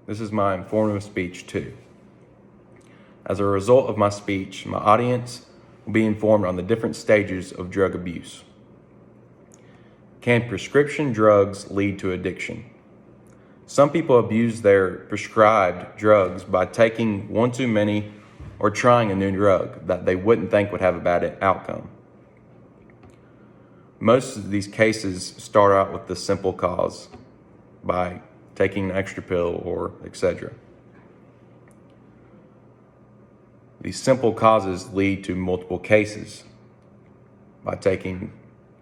This is my informative speech too. As a result of my speech, my audience will be informed on the different stages of drug abuse. Can prescription drugs lead to addiction? Some people abuse their prescribed drugs by taking one too many or trying a new drug that they wouldn't think would have a bad outcome. Most of these cases start out with the simple cause by taking an extra pill or etc. These simple causes lead to multiple cases by taking,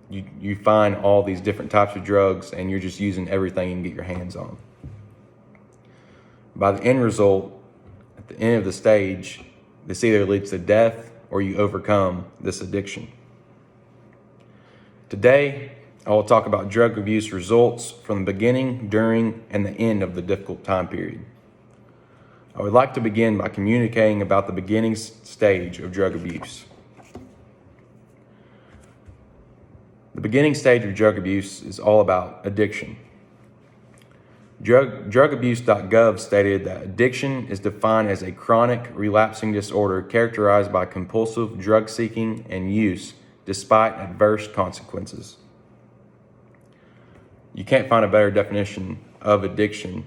you find all these different types of drugs and you're just using everything you can get your hands on. By the end result, at the end of the stage, this either leads to death or you overcome this addiction. Today, I will talk about drug abuse results from the beginning, during, and the end of the difficult time period. I would like to begin by communicating about the beginning stage of drug abuse. The beginning stage of drug abuse is all about addiction. Drugabuse.gov stated that addiction is defined as a chronic, relapsing disorder characterized by compulsive drug seeking and use despite adverse consequences. You can't find a better definition of addiction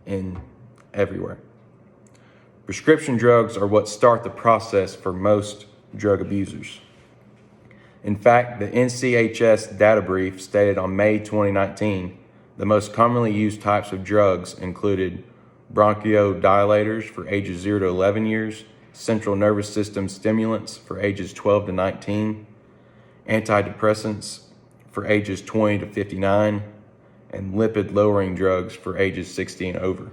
in everywhere. Prescription drugs are what start the process for most drug abusers. In fact, the NCHS data brief stated on May 2019, the most commonly used types of drugs included bronchodilators for ages 0 to 11 years, central nervous system stimulants for ages 12 to 19, antidepressants for ages 20 to 59, and lipid-lowering drugs for ages 60 and over.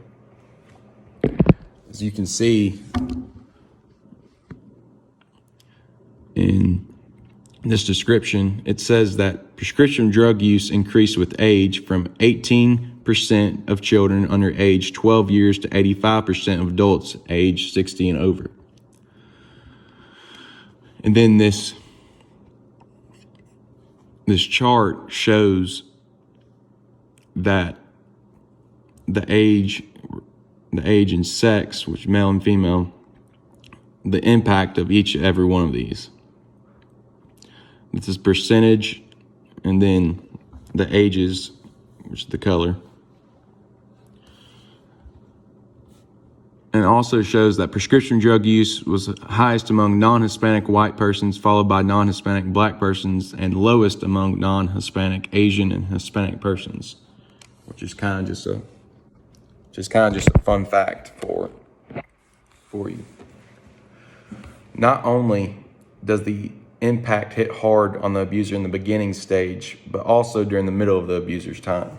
As you can see in this description, it says that prescription drug use increased with age from 18% of children under age 12 years to 85% of adults age 60 and over. And then this chart shows that the age and sex, which male and female, the impact of each and every one of these. This is percentage, and then the ages, which is the color. And it also shows that prescription drug use was highest among non-Hispanic white persons, followed by non-Hispanic black persons, and lowest among non-Hispanic Asian and Hispanic persons, which is kind of just a fun fact for you. Not only does the impact hit hard on the abuser in the beginning stage, but also during the middle of the abuser's time.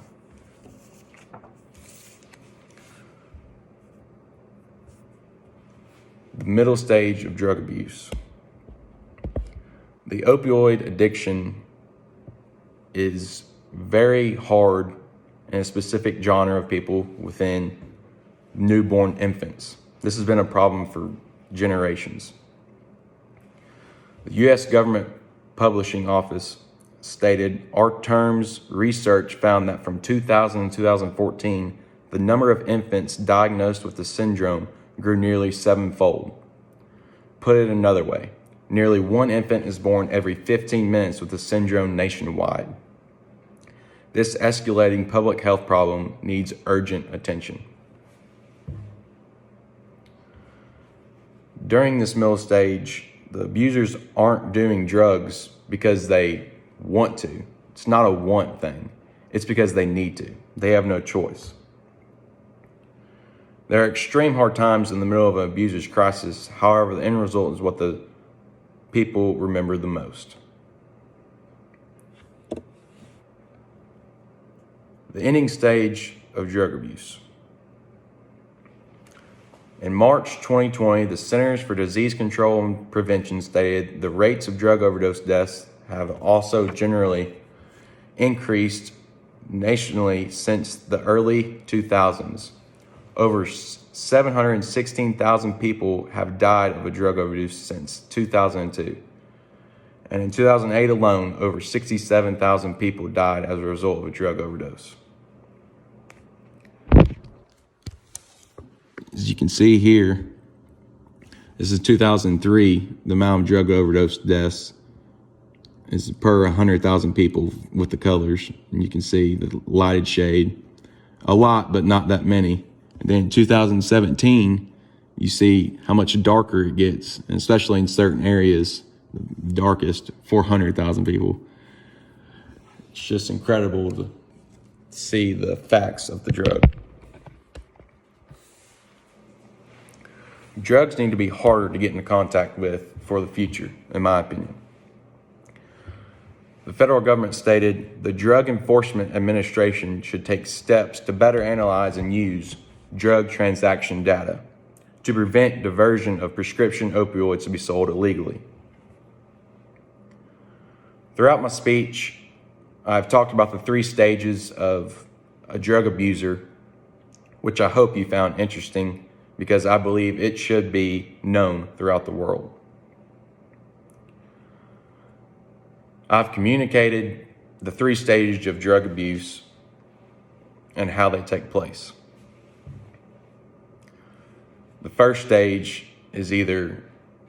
The middle stage of drug abuse. The opioid addiction is very hard in a specific genre of people within newborn infants. This has been a problem for generations. The U.S. Government Publishing Office stated, our terms research found that from 2000 to 2014, the number of infants diagnosed with the syndrome grew nearly 7-fold. Put it another way, nearly one infant is born every 15 minutes with the syndrome nationwide. This escalating public health problem needs urgent attention. During this middle stage, the abusers aren't doing drugs because they want to. It's not a want thing. It's because they need to. They have no choice. There are extreme hard times in the middle of an abuser's crisis. However, the end result is what the people remember the most. The ending stage of drug abuse. In March 2020, the Centers for Disease Control and Prevention stated the rates of drug overdose deaths have also generally increased nationally since the early 2000s. Over 716,000 people have died of a drug overdose since 2002. And in 2008 alone, over 67,000 people died as a result of a drug overdose. As you can see here, this is 2003. The amount of drug overdose deaths is per 100,000 people with the colors. And you can see the lighted shade. A lot, but not that many. And then in 2017, you see how much darker it gets, and especially in certain areas, the darkest, 400,000 people. It's just incredible to see the facts of the drug. Drugs need to be harder to get into contact with for the future, in my opinion. The federal government stated the Drug Enforcement Administration should take steps to better analyze and use drug transaction data to prevent diversion of prescription opioids to be sold illegally. Throughout my speech, I've talked about the 3 stages of a drug abuser, which I hope you found interesting because I believe it should be known throughout the world. I've communicated the 3 stages of drug abuse and how they take place. The first stage is either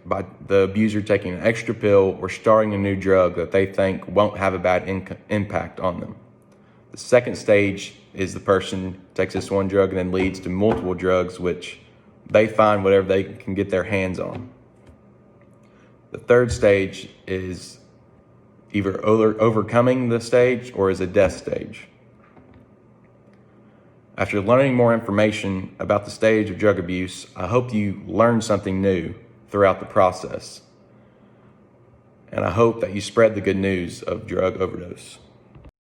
by the abuser taking an extra pill or starting a new drug that they think won't have a bad impact on them. The second stage is the person takes this one drug and then leads to multiple drugs, which they find whatever they can get their hands on. The third stage is either overcoming the stage or is a death stage. After learning more information about the stage of drug abuse, I hope you learned something new throughout the process. And I hope that you spread the good news of drug overdose.